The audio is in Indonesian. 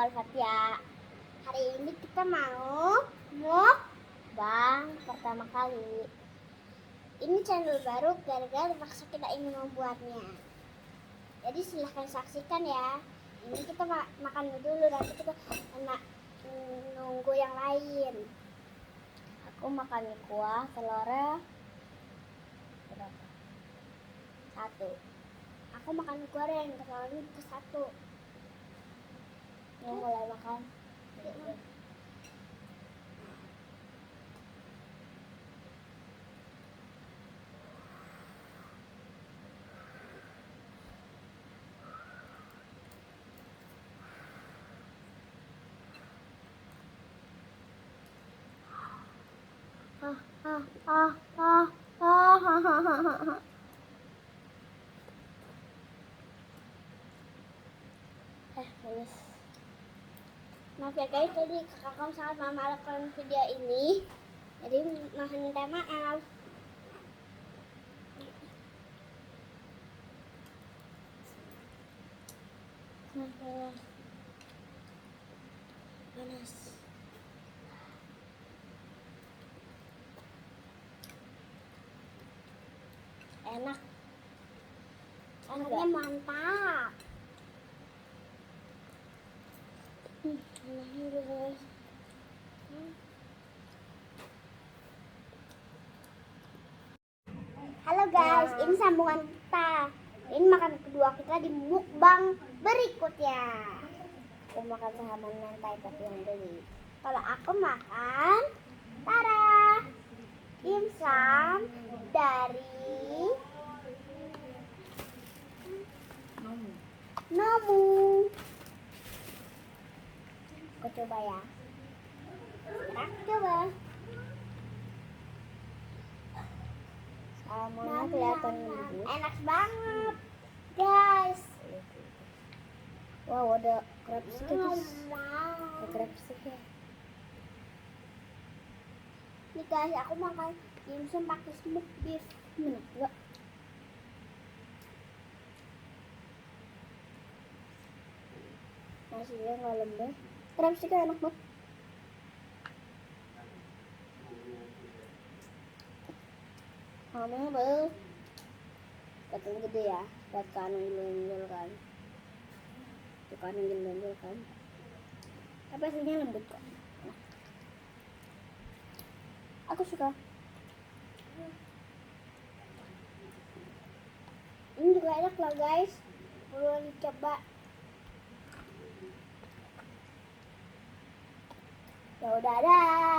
Al-Fatihah. Hari ini kita mau mukbang pertama kali. Ini channel baru gara-gara terpaksa kita ingin membuatnya. Jadi silahkan saksikan ya. Ini kita makan dulu, nanti kita nunggu yang lain. Aku makan kuah telurnya berapa? 1. Aku makan goreng telurnya ke 1. Mau mulai makan. Manis. Maaf ya guys, tadi kakak sangat memaafkan video ini. Jadi mohon minta maaf. Panas. Enak. Enaknya mantap. Halo guys, ini sambungan kita. Ini makan kedua kita di mukbang berikutnya. Aku makan sama mentai tapi yang beli. Kalau aku makan tara dimsum dari Nomu. Aku coba ya. Sekarang coba. Salmonnya kelihatan lembut. Enak banget, guys. Wow, ada crab stick. Ada crab stick ya. Nih guys, aku makan dimsum pakai smoked beef. Enggak. Nasinya nggak lembut. Crab sticknya enak banget. Namanya baru batang gede ya, buat kan gil-gil kan. Tuh kan gil-gil kan. Tapi hasilnya lembut kok. Nah. Aku suka. Ini juga enak loh guys. Perlu dicoba. Ya udah, dah.